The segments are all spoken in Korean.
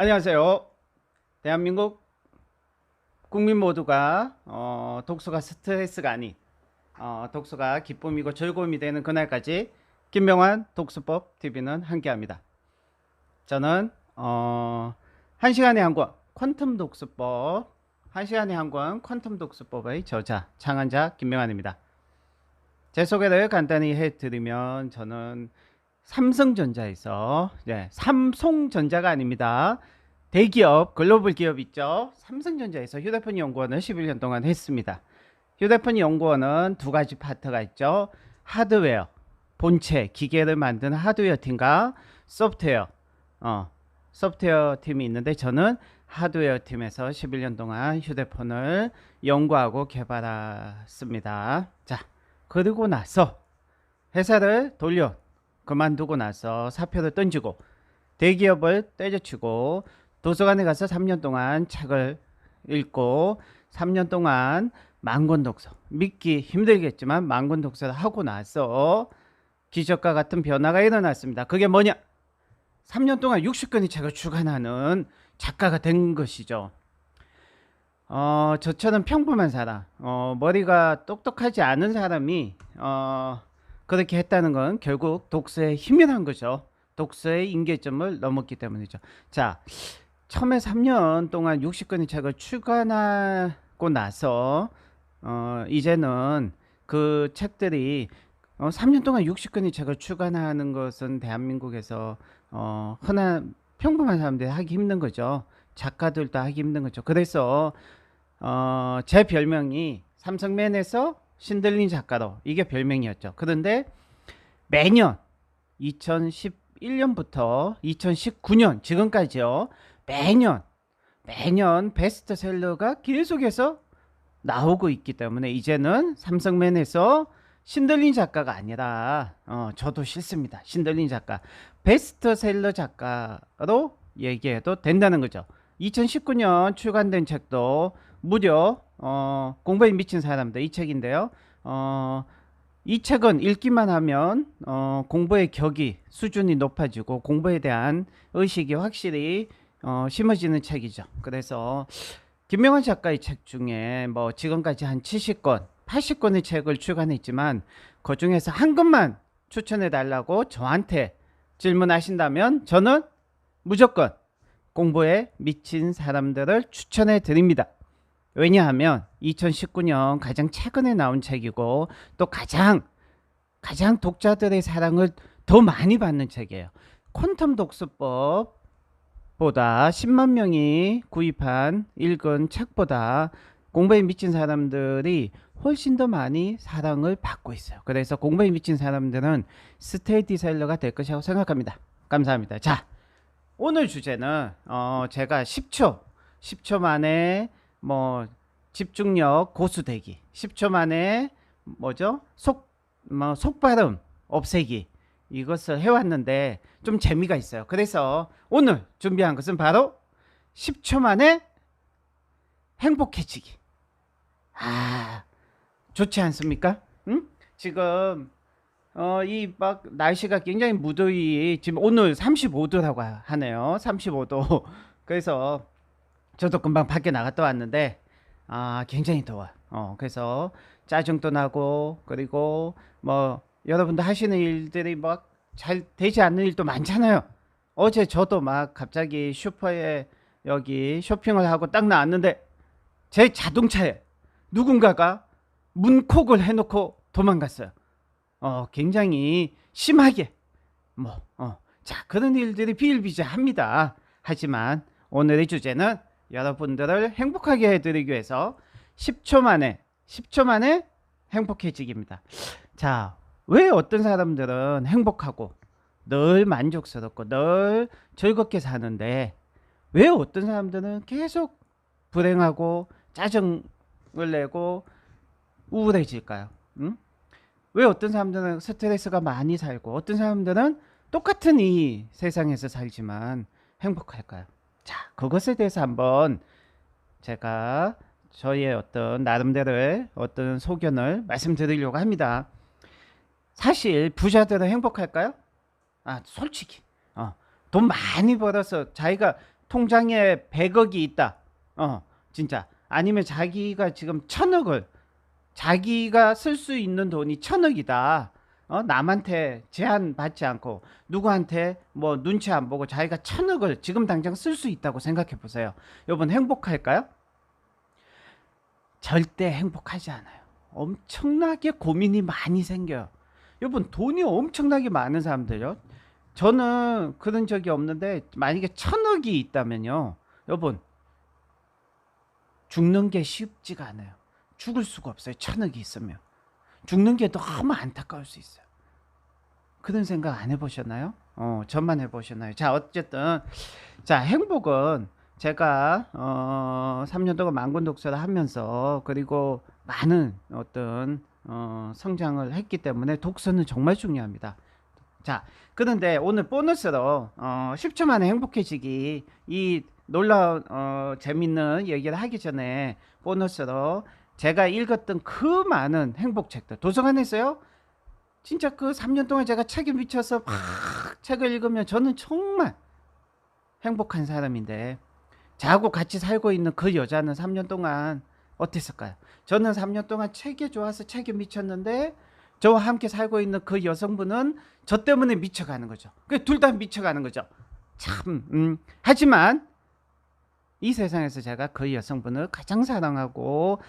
안녕하세요. 대한민국 국민 모두가 독서가 스트레스가 아닌 독서가 기쁨이고 즐거움이 되는 그날까지 김명환 독서법 TV는 함께합니다. 저는 1시간에 한 권 퀀텀 독서법 1시간에 한 권 퀀텀 독서법의 저자 창안자 김명환입니다. 제 소개를 간단히 해드리면 저는 삼성전자에서 삼성전자가 아닙니다. 대기업 글로벌 기업 있죠. 삼성전자에서 휴대폰 연구원을 11년 동안 했습니다. 휴대폰 연구원은 두 가지 파트가 있죠. 하드웨어 본체 기계를 만드는 하드웨어 팀과 소프트웨어 소프트웨어 팀이 있는데 저는 하드웨어 팀에서 11년 동안 휴대폰을 연구하고 개발했습니다. 자, 그리고 나서 회사를 그만두고 나서 사표를 던지고 대기업을 때려치고 도서관에 가서 3년 동안 책을 읽고 3년 동안 만권 독서, 믿기 힘들겠지만 만권 독서를 하고 나서 기적과 같은 변화가 일어났습니다. 그게 뭐냐? 3년 동안 60권의 책을 출간하는 작가가 된 것이죠. 저처럼 평범한 사람, 머리가 똑똑하지 않은 사람이 그렇게 했다는 건 결국 독서의 힘이란 거죠. 독서의 임계점을 넘었기 때문이죠. 자, 처음에 3년 동안 60권의 책을 출간하고 나서 이제는 그 책들이 3년 동안 60권의 책을 출간하는 것은 대한민국에서 흔한 평범한 사람들이 하기 힘든 거죠. 작가들도 하기 힘든 거죠. 그래서 제 별명이 삼성맨에서 신들린 작가로, 이게 별명이었죠. 그런데 매년 2011년부터 2019년 지금까지요, 매년 베스트셀러가 계속해서 나오고 있기 때문에 이제는 삼성맨에서 신들린 작가가 아니라 저도 싫습니다. 신들린 작가, 베스트셀러 작가로 얘기해도 된다는 거죠. 2019년 출간된 책도 무려 공부에 미친 사람들, 이 책인데요. 이 책은 읽기만 하면 공부의 격이 수준이 높아지고 공부에 대한 의식이 확실히 심어지는 책이죠. 그래서 김명환 작가의 책 중에 뭐 지금까지 한 70권 80권의 책을 출간했지만 그 중에서 한 권만 추천해 달라고 저한테 질문하신다면 저는 무조건 공부에 미친 사람들을 추천해 드립니다. 왜냐하면 2019년 가장 최근에 나온 책이고 또 가장 독자들의 사랑을 더 많이 받는 책이에요. 퀀텀 독서법보다 10만 명이 구입한 읽은 책보다 공부에 미친 사람들이 훨씬 더 많이 사랑을 받고 있어요. 그래서 공부에 미친 사람들은 스테디셀러가 될 것이라고 생각합니다. 감사합니다. 자, 오늘 주제는 제가 10초 만에 뭐 집중력 고수되기, 10초 만에 뭐죠? 속발음 없애기, 이것을 해왔는데 좀 재미가 있어요. 그래서 오늘 준비한 것은 바로 10초 만에 행복해지기. 좋지 않습니까? 응? 지금 이 막 날씨가 굉장히 무더위, 지금 오늘 35도라고 하네요. 35도. 그래서 저도 금방 밖에 나갔다 왔는데 굉장히 더워. 그래서 짜증도 나고, 그리고 뭐 여러분들 하시는 일들이 막 잘 되지 않는 일도 많잖아요. 어제 저도 막 갑자기 슈퍼에 여기 쇼핑을 하고 딱 나왔는데 제 자동차에 누군가가 문콕을 해놓고 도망갔어요. 굉장히 심하게 자, 그런 일들이 비일비재합니다. 하지만 오늘의 주제는 여러분들을 행복하게 해드리기 위해서 10초 만에 행복해지기입니다. 자, 왜 어떤 사람들은 행복하고 늘 만족스럽고 늘 즐겁게 사는데 왜 어떤 사람들은 계속 불행하고 짜증을 내고 우울해질까요? 응? 왜 어떤 사람들은 스트레스가 많이 살고 어떤 사람들은 똑같은 이 세상에서 살지만 행복할까요? 자, 그것에 대해서 한번 제가 저의 어떤 나름대로의 어떤 소견을 말씀드리려고 합니다. 사실 부자들은 행복할까요? 솔직히 돈 많이 벌어서 자기가 통장에 100억이 있다. 진짜. 아니면 자기가 지금 1000억을 자기가 쓸 수 있는 돈이 1000억이다. 남한테 제한 받지 않고 누구한테 뭐 눈치 안 보고 자기가 1000억을 지금 당장 쓸 수 있다고 생각해 보세요. 여러분 행복할까요? 절대 행복하지 않아요. 엄청나게 고민이 많이 생겨요. 여러분 돈이 엄청나게 많은 사람들요. 저는 그런 적이 없는데 만약에 1000억이 있다면요. 여러분 죽는 게 쉽지가 않아요. 죽을 수가 없어요. 1000억이 있으면. 죽는 게 너무 안타까울 수 있어요. 그런 생각 안 해보셨나요? 저만 해보셨나요? 자, 어쨌든 자 행복은 제가 3년 동안 만권 독서를 하면서 그리고 많은 어떤 성장을 했기 때문에 독서는 정말 중요합니다. 자, 그런데 오늘 보너스로 10초 만에 행복해지기 이 놀라운 재밌는 얘기를 하기 전에 보너스로 제가 읽었던 그 많은 행복책들 도서관에서요. 진짜 그 3년 동안 제가 책에 미쳐서 막 책을 읽으면 저는 정말 행복한 사람인데 저하고 같이 살고 있는 그 여자는 3년 동안 어땠을까요? 저는 3년 동안 책에 좋아서 책에 미쳤는데 저와 함께 살고 있는 그 여성분은 저 때문에 미쳐가는 거죠. 둘 다 미쳐가는 거죠. 참 하지만 이 세상에서 제가 그 여성분을 가장 사랑하고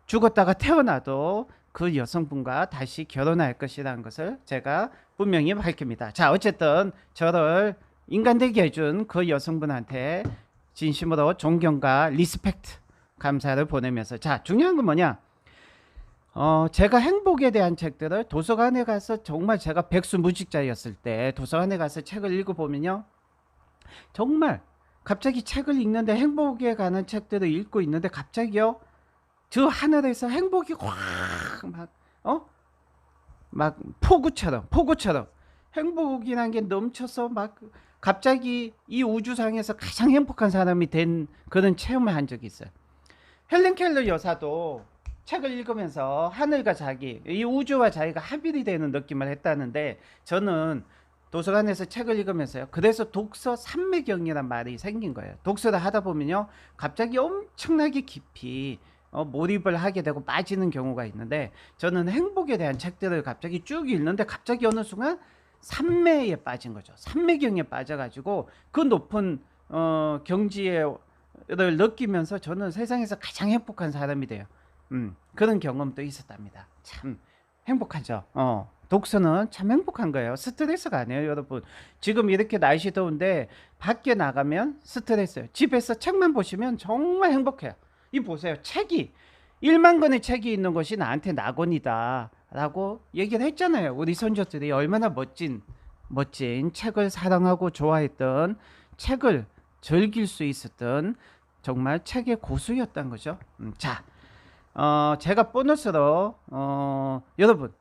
죽었다가 태어나도 그 여성분과 다시 결혼할 것이라는 것을 제가 분명히 밝힙니다. 자, 어쨌든 저를 인간 되게 해준 그 여성분한테 진심으로 존경과 리스펙트 감사를 보내면서 자, 중요한 건 뭐냐? 제가 행복에 대한 책들을 도서관에 가서 정말 제가 백수무직자였을 때 도서관에 가서 책을 읽어보면요. 정말 갑자기 책을 읽는데 행복에 관한 책들을 읽고 있는데 갑자기요. 저 하늘에서 행복이 확 막 폭우처럼 행복이란 게 넘쳐서 막 갑자기 이 우주상에서 가장 행복한 사람이 된 그런 체험을 한 적이 있어요. 헬렌 켈러 여사도 책을 읽으면서 하늘과 자기, 이 우주와 자기가 합일이 되는 느낌을 했다는데 저는 도서관에서 책을 읽으면서요. 그래서 독서 삼매경이란 말이 생긴 거예요. 독서를 하다 보면요. 갑자기 엄청나게 깊이 몰입을 하게 되고 빠지는 경우가 있는데 저는 행복에 대한 책들을 갑자기 쭉 읽는데 갑자기 어느 순간 삼매에 빠진 거죠. 삼매경에 빠져가지고 그 높은 경지를 느끼면서 저는 세상에서 가장 행복한 사람이 돼요. 그런 경험도 있었답니다. 참 행복하죠. 독서는 참 행복한 거예요. 스트레스가 아니에요, 여러분. 지금 이렇게 날씨 더운데 밖에 나가면 스트레스예요. 집에서 책만 보시면 정말 행복해요. 이 보세요. 책이 1만 권의 책이 있는 것이 나한테 낙원이다 라고 얘기를 했잖아요. 우리 선조들이 얼마나 멋진 책을 사랑하고 좋아했던 책을 즐길 수 있었던 정말 책의 고수였던 거죠. 자, 제가 보너스로 여러분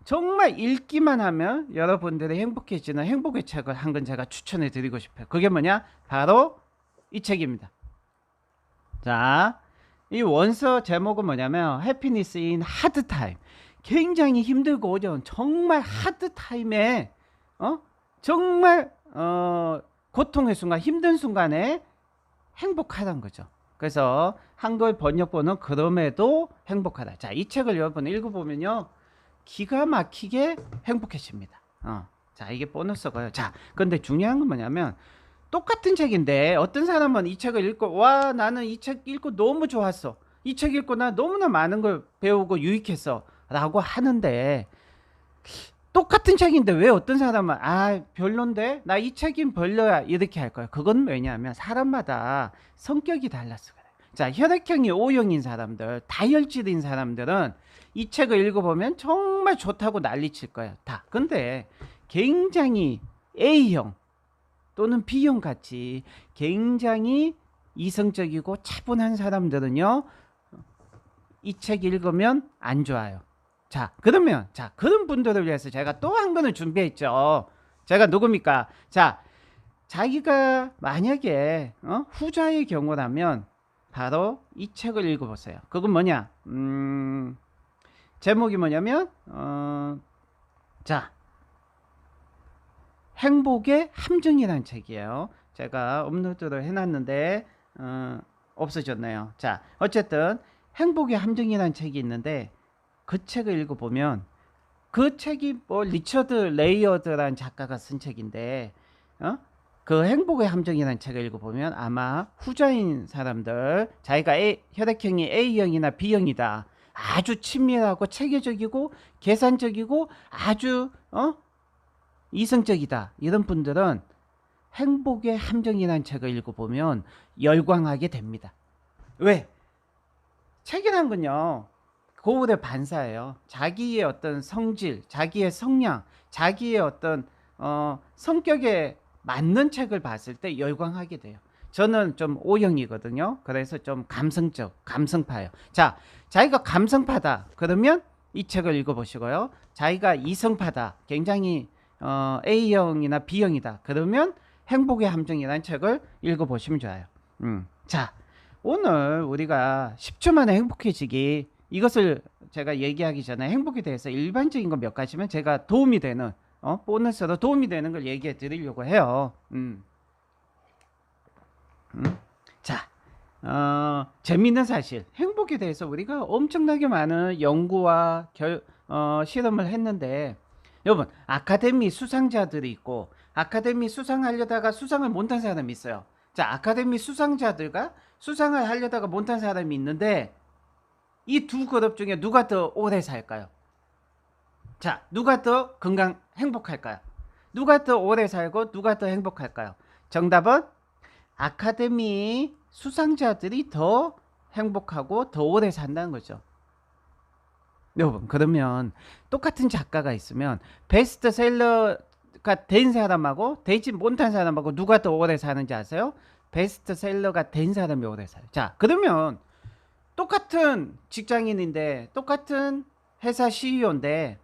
정말 읽기만 하면 여러분들이 행복해지는 행복의 책을 한 권 제가 추천해 드리고 싶어요. 그게 뭐냐? 바로 이 책입니다. 자, 이 원서 제목은 뭐냐면 해피니스 인 하드 타임. 굉장히 힘들고 어려운 정말 하드 타임에 정말 고통의 순간, 힘든 순간에 행복하다는 거죠. 그래서 한글 번역본은 그럼에도 행복하다. 자, 이 책을 여러분 읽어보면요. 기가 막히게 행복해집니다. 자, 이게 보너스고요. 자, 근데 중요한 건 뭐냐면 똑같은 책인데 어떤 사람은 이 책을 읽고 와 나는 이 책 읽고 너무 좋았어. 이 책 읽고 나 너무나 많은 걸 배우고 유익했어 라고 하는데 똑같은 책인데 왜 어떤 사람은 별론데 나 이 책은 별로야 이렇게 할 거야. 그건 왜냐하면 사람마다 성격이 달라서 그래. 자, 혈액형이 O형인 사람들, 다혈질인 사람들은 이 책을 읽어보면 정말 좋다고 난리칠 거야 다. 근데 굉장히 A형 또는 B형 같이 굉장히 이성적이고 차분한 사람들은요 이 책 읽으면 안 좋아요. 자, 그러면 그런 분들을 위해서 제가 또 한 권을 준비했죠. 제가 누굽니까? 자, 자기가 만약에 후자의 경우라면 바로 이 책을 읽어보세요. 그건 뭐냐? 제목이 뭐냐면 자, 행복의 함정이라는 책이에요. 제가 업로드를 해놨는데 없어졌네요. 자, 어쨌든 행복의 함정이라는 책이 있는데 그 책을 읽어보면 그 책이 뭐 리처드 레이어드라는 작가가 쓴 책인데 그 행복의 함정이라는 책을 읽어보면 아마 후자인 사람들, 자기가 혈액형이 A형이나 B형이다, 아주 친밀하고 체계적이고 계산적이고 아주 이성적이다, 이런 분들은 행복의 함정이라는 책을 읽어보면 열광하게 됩니다. 왜? 책이란 건요, 거울의 반사예요. 자기의 어떤 성질, 자기의 성향, 자기의 어떤 성격에 맞는 책을 봤을 때 열광하게 돼요. 저는 좀 O형이거든요. 그래서 좀 감성적, 감성파예요. 자, 자기가 감성파다 그러면 이 책을 읽어보시고요. 자기가 이성파다, 굉장히 A형이나 B형이다 그러면 행복의 함정이라는 책을 읽어보시면 좋아요. 자, 오늘 우리가 10초 만에 행복해지기, 이것을 제가 얘기하기 전에 행복에 대해서 일반적인 거 몇 가지면 제가 도움이 되는 보너스로 도움이 되는 걸 얘기해 드리려고 해요. 자, 재미있는 사실, 행복에 대해서 우리가 엄청나게 많은 연구와 실험을 했는데, 여러분, 아카데미 수상자들이 있고 아카데미 수상하려다가 수상을 못한 사람이 있어요. 자, 아카데미 수상자들과 수상을 하려다가 못한 사람이 있는데 이 두 그룹 중에 누가 더 오래 살까요? 자, 누가 더 건강 행복할까요? 누가 더 오래 살고 누가 더 행복할까요? 정답은 아카데미 수상자들이 더 행복하고 더 오래 산다는 거죠. 여러분, 그러면 똑같은 작가가 있으면 베스트셀러가 된 사람하고 되지 못한 사람하고 누가 더 오래 사는지 아세요? 베스트셀러가 된 사람이 오래 살아요. 자, 그러면 똑같은 직장인인데, 똑같은 회사 CEO인데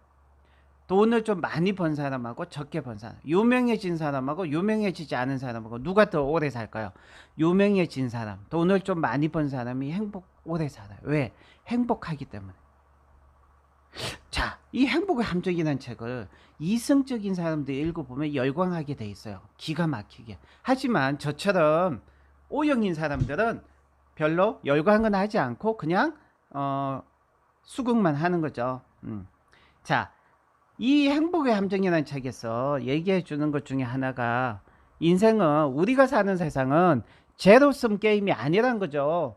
돈을 좀 많이 번 사람하고 적게 번 사람, 유명해진 사람하고 유명해지지 않은 사람하고 누가 더 오래 살까요? 유명해진 사람, 돈을 좀 많이 번 사람이 오래 살아요. 왜? 행복하기 때문에. 자, 이 행복의 함정이라는 책을 이성적인 사람들이 읽어보면 열광하게 돼 있어요. 기가 막히게. 하지만 저처럼 O형인 사람들은 별로 열광은 하지 않고 그냥 수긍만 하는 거죠. 자, 이 행복의 함정이라는 책에서 얘기해 주는 것 중에 하나가, 인생은, 우리가 사는 세상은 제로섬 게임이 아니란 거죠.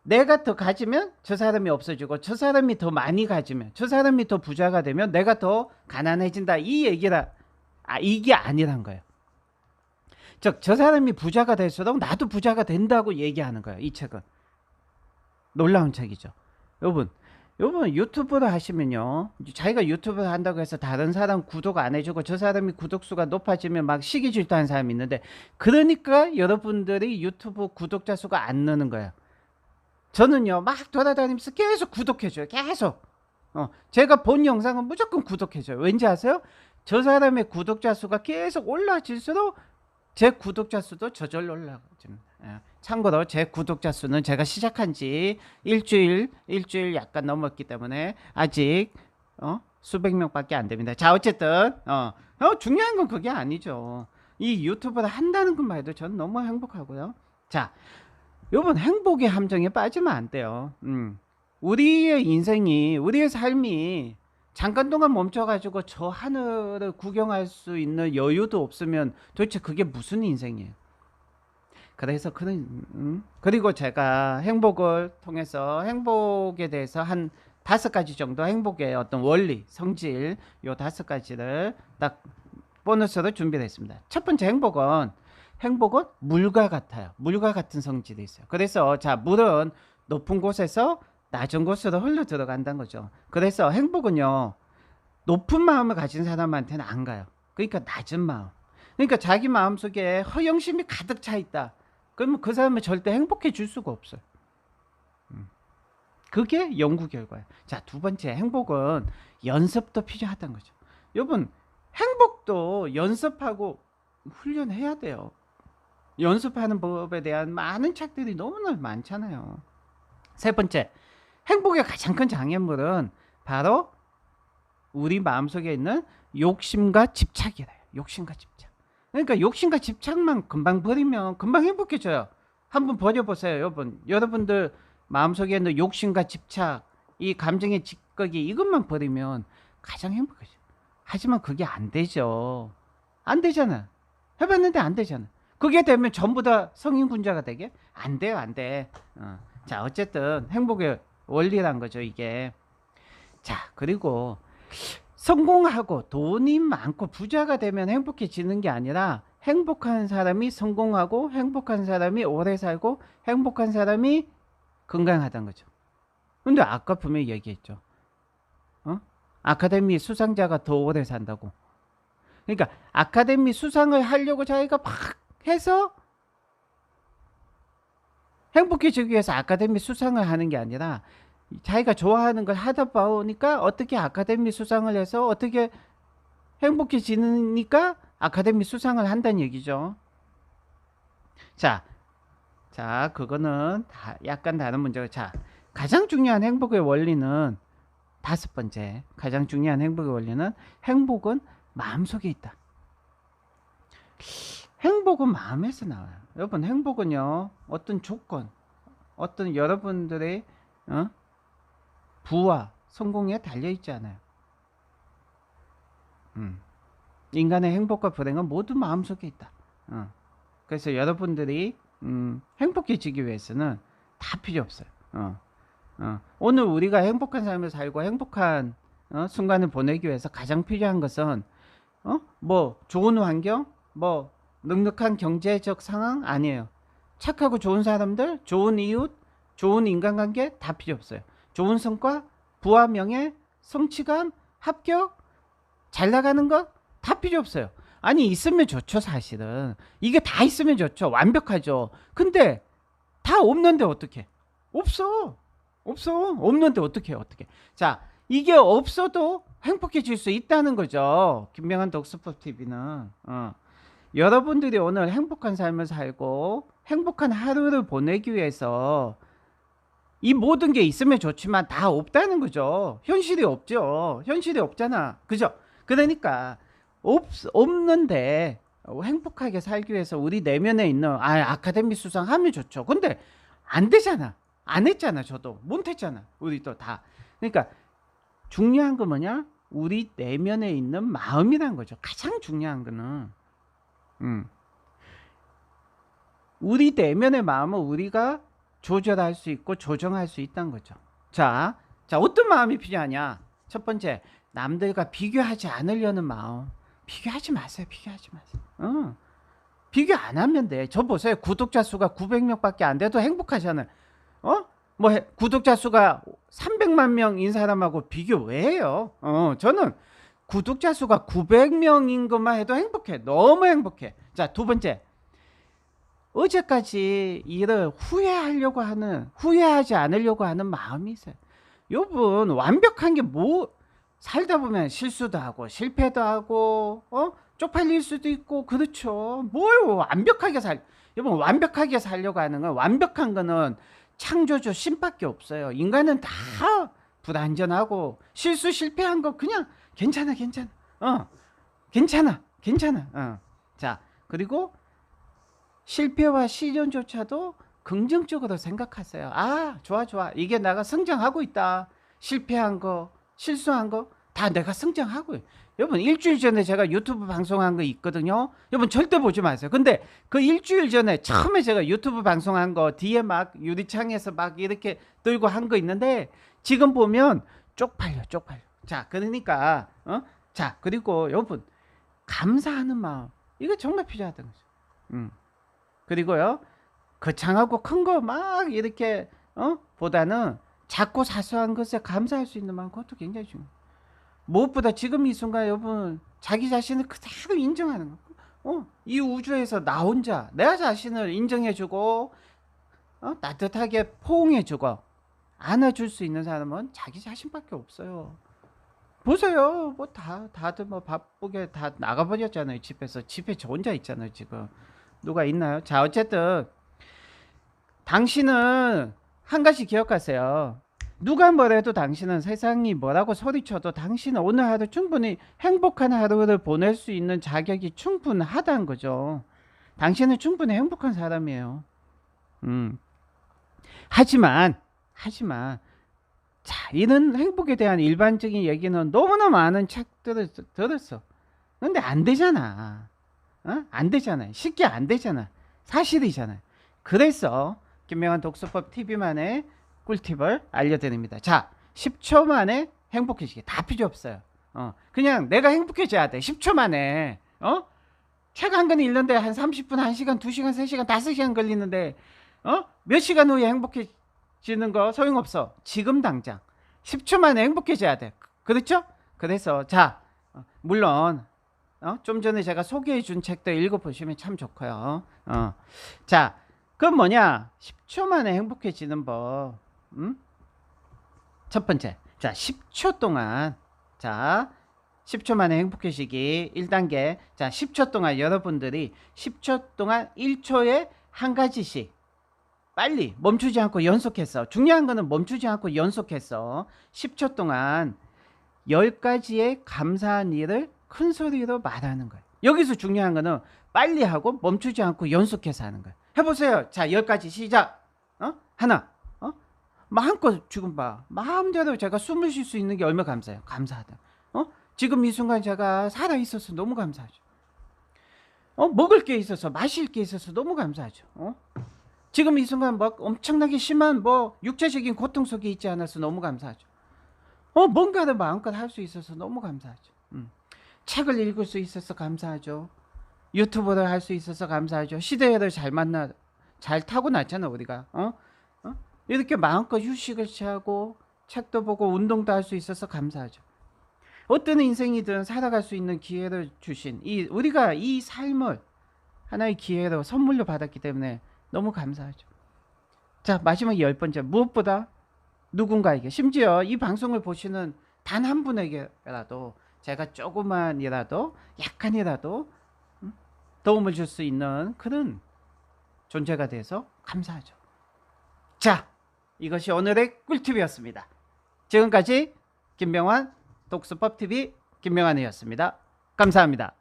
내가 더 가지면 저 사람이 없어지고, 저 사람이 더 많이 가지면, 저 사람이 더 부자가 되면 내가 더 가난해진다, 이 얘기라, 이게 아니란 거예요. 즉, 저 사람이 부자가 될수록 나도 부자가 된다고 얘기하는 거예요. 이 책은 놀라운 책이죠. 여러분 유튜브를 하시면요, 자기가 유튜브를 한다고 해서 다른 사람 구독 안 해주고 저 사람이 구독수가 높아지면 막 시기 질투하는 사람이 있는데, 그러니까 여러분들이 유튜브 구독자 수가 안 느는 거예요. 저는요, 막 돌아다니면서 계속 구독해줘요. 계속 제가 본 영상은 무조건 구독해줘요. 왠지 아세요? 저 사람의 구독자 수가 계속 올라질수록 제 구독자 수도 저절로 올라가집니다. 참고로 제 구독자 수는 제가 시작한 지 일주일 약간 넘었기 때문에 아직 수백 명밖에 안 됩니다. 자, 어쨌든 중요한 건 그게 아니죠. 이 유튜브를 한다는 것만 해도 저는 너무 행복하고요. 자, 여러분, 행복의 함정에 빠지면 안 돼요. 우리의 인생이, 우리의 삶이 잠깐 동안 멈춰가지고 저 하늘을 구경할 수 있는 여유도 없으면 도대체 그게 무슨 인생이에요? 그래서 그리고 제가 행복을 통해서 행복에 대해서 한 5가지 정도, 행복의 어떤 원리, 성질, 요 5가지를 딱 보너스로 준비를 했습니다. 첫 번째, 행복은 물과 같아요. 물과 같은 성질이 있어요. 그래서 자, 물은 높은 곳에서 낮은 곳으로 흘러 들어간다는 거죠. 그래서 행복은요, 높은 마음을 가진 사람한테는 안 가요. 그러니까 낮은 마음. 그러니까 자기 마음속에 허영심이 가득 차 있다, 그러면 그 사람은 절대 행복해 줄 수가 없어요. 그게 연구 결과예요. 자, 두 번째, 행복은 연습도 필요하다는 거죠. 여러분, 행복도 연습하고 훈련해야 돼요. 연습하는 법에 대한 많은 책들이 너무나 많잖아요. 세 번째, 행복의 가장 큰 장애물은 바로 우리 마음속에 있는 욕심과 집착이래요. 욕심과 집착. 그러니까 욕심과 집착만 금방 버리면 금방 행복해져요. 한번 버려보세요, 여러분. 여러분들 마음속에 있는 욕심과 집착, 이 감정의 찌꺼기 이것만 버리면 가장 행복해져. 하지만 그게 안 되죠. 안 되잖아. 해봤는데 안 되잖아. 그게 되면 전부 다 성인군자가 되게? 안 돼요, 안 돼. 자, 어쨌든 행복의 원리란 거죠, 이게. 자, 그리고 성공하고 돈이 많고 부자가 되면 행복해지는 게 아니라 행복한 사람이 성공하고 행복한 사람이 오래 살고 행복한 사람이 건강하다는 거죠. 근데 아까 분명히 얘기했죠. 아카데미 수상자가 더 오래 산다고. 그러니까 아카데미 수상을 하려고 자기가 막 해서 행복해지기 위해서 아카데미 수상을 하는 게 아니라 자기가 좋아하는 걸 하다 보니까 어떻게 아카데미 수상을 해서 어떻게 행복해지니까 아카데미 수상을 한다는 얘기죠. 자, 그거는 다 약간 다른 문제고. 자, 가장 중요한 행복의 원리는 다섯 번째. 가장 중요한 행복의 원리는 행복은 마음속에 있다. 행복은 마음에서 나와요. 여러분, 행복은요, 어떤 조건, 어떤 여러분들의 부와 성공에 달려있지 않아요. 인간의 행복과 불행은 모두 마음속에 있다. 그래서 여러분들이 행복해지기 위해서는 다 필요 없어요. 오늘 우리가 행복한 삶을 살고 행복한 순간을 보내기 위해서 가장 필요한 것은 뭐 좋은 환경, 뭐 넉넉한 경제적 상황 아니에요. 착하고 좋은 사람들, 좋은 이웃, 좋은 인간관계 다 필요 없어요. 좋은 성과, 부와 명예, 성취감, 합격, 잘 나가는 거 다 필요 없어요. 아니 있으면 좋죠. 사실은 이게 다 있으면 좋죠. 완벽하죠. 근데 다 없는데 어떡해? 없어. 없는데 어떡해. 자, 이게 없어도 행복해질 수 있다는 거죠. 김명한 독서법 TV는 여러분들이 오늘 행복한 삶을 살고 행복한 하루를 보내기 위해서 이 모든 게 있으면 좋지만 다 없다는 거죠. 현실이 없죠. 현실이 없잖아. 그죠? 그러니까 없는데 행복하게 살기 위해서 우리 내면에 있는 아카데미 수상 하면 좋죠. 근데 안 되잖아. 안 했잖아. 저도 못 했잖아. 우리도 다. 그러니까 중요한 거 뭐냐? 우리 내면에 있는 마음이란 거죠. 가장 중요한 거는 우리 내면의 마음은 우리가 조절할 수 있고 조정할 수 있다는 거죠. 자, 어떤 마음이 필요하냐? 첫 번째, 남들과 비교하지 않으려는 마음. 비교하지 마세요. 비교 안 하면 돼. 저 보세요. 구독자 수가 900명밖에 안 돼도 행복하잖아요. 뭐 구독자 수가 300만 명인 사람하고 비교 왜 해요? 저는 구독자 수가 900명인 것만 해도 행복해. 너무 행복해. 자, 두 번째. 어제까지 일을 후회하지 않으려고 하는 마음이 있어요. 여러분, 완벽한 게 살다 보면 실수도 하고 실패도 하고 쪽팔릴 수도 있고 그렇죠. 여러분, 완벽하게 살려고 하는 건, 완벽한 거는 창조주 신밖에 없어요. 인간은 다 불완전하고 실패한 거 그냥 괜찮아. 자, 그리고 실패와 시련조차도 긍정적으로 생각하세요. 좋아. 이게 내가 성장하고 있다. 실패한 거, 실수한 거 다 내가 성장하고. 여러분, 일주일 전에 제가 유튜브 방송한 거 있거든요. 여러분, 절대 보지 마세요. 근데 그 일주일 전에 처음에 제가 유튜브 방송한 거 뒤에 막 유리창에서 막 이렇게 들고 한 거 있는데 지금 보면 쪽팔려. 자, 그러니까 자, 그리고 여러분, 감사하는 마음, 이거 정말 필요하다는 거죠. 그리고요, 거창하고 큰 거 막 이렇게 보다는 작고 사소한 것에 감사할 수 있는 마음, 그것도 굉장히 중요해요. 무엇보다 지금 이 순간 여러분, 자기 자신을 그대로 인정하는 거. 이 우주에서 나 혼자 내 자신을 인정해주고 따뜻하게 포옹해주고 안아줄 수 있는 사람은 자기 자신밖에 없어요. 보세요. 뭐 다들 뭐 바쁘게 다 나가버렸잖아요. 집에 저 혼자 있잖아요. 지금 누가 있나요? 자, 어쨌든 당신은 한 가지 기억하세요. 누가 뭐래도 당신은 세상이 뭐라고 소리쳐도 당신은 오늘 하루 충분히 행복한 하루를 보낼 수 있는 자격이 충분하다는 거죠. 당신은 충분히 행복한 사람이에요. 하지만 자, 이런 행복에 대한 일반적인 얘기는 너무나 많은 책들을 들었어. 근데 안 되잖아. 안 되잖아. 쉽게 안 되잖아. 사실이잖아. 그래서 김명환 독서법 TV만의 꿀팁을 알려드립니다. 자, 10초 만에 행복해지기. 다 필요 없어요. 그냥 내가 행복해져야 돼. 10초 만에. 책 한 권 읽는데 한 30분, 1시간, 2시간, 3시간, 5시간 걸리는데 몇 시간 후에 행복해지는 거 소용없어. 지금 당장 10초 만에 행복해져야 돼. 그렇죠? 그래서 자, 물론 좀 전에 제가 소개해 준 책도 읽어보시면 참 좋고요. 자, 그럼 뭐냐? 10초 만에 행복해지는 법. 첫 번째. 자, 10초 동안. 자, 10초 만에 행복해지기 1단계. 자, 10초 동안 여러분들이 10초 동안 1초에 한 가지씩 빨리 멈추지 않고 연속해서, 중요한 거는 멈추지 않고 연속해서 10초 동안 10가지의 감사한 일을 큰 소리로 말하는 거예요. 여기서 중요한 거는 빨리 하고 멈추지 않고 연속해서 하는 거예요. 해보세요. 자, 10가지 시작. 하나. 마음껏 지금 봐. 마음대로 제가 숨을 쉴 수 있는 게 얼마나 감사해요. 감사하다. 지금 이 순간 제가 살아있어서 너무 감사하죠. 먹을 게 있어서, 마실 게 있어서 너무 감사하죠. 지금 이 순간 막 엄청나게 심한 뭐 육체적인 고통 속에 있지 않아서 너무 감사하죠. 뭔가를 마음껏 할 수 있어서 너무 감사하죠. 책을 읽을 수 있어서 감사하죠. 유튜브를 할 수 있어서 감사하죠. 시대를 잘 타고났잖아 우리가. 이렇게 마음껏 휴식을 취하고 책도 보고 운동도 할 수 있어서 감사하죠. 어떤 인생이든 살아갈 수 있는 기회를 주신 우리가 이 삶을 하나의 기회로 선물로 받았기 때문에 너무 감사하죠. 자, 마지막 10번째. 무엇보다 누군가에게, 심지어 이 방송을 보시는 단 한 분에게라도 제가 조금만이라도, 약간이라도 도움을 줄 수 있는 그런 존재가 돼서 감사하죠. 자, 이것이 오늘의 꿀팁이었습니다. 지금까지 김명환 독서법TV 김명환이었습니다. 감사합니다.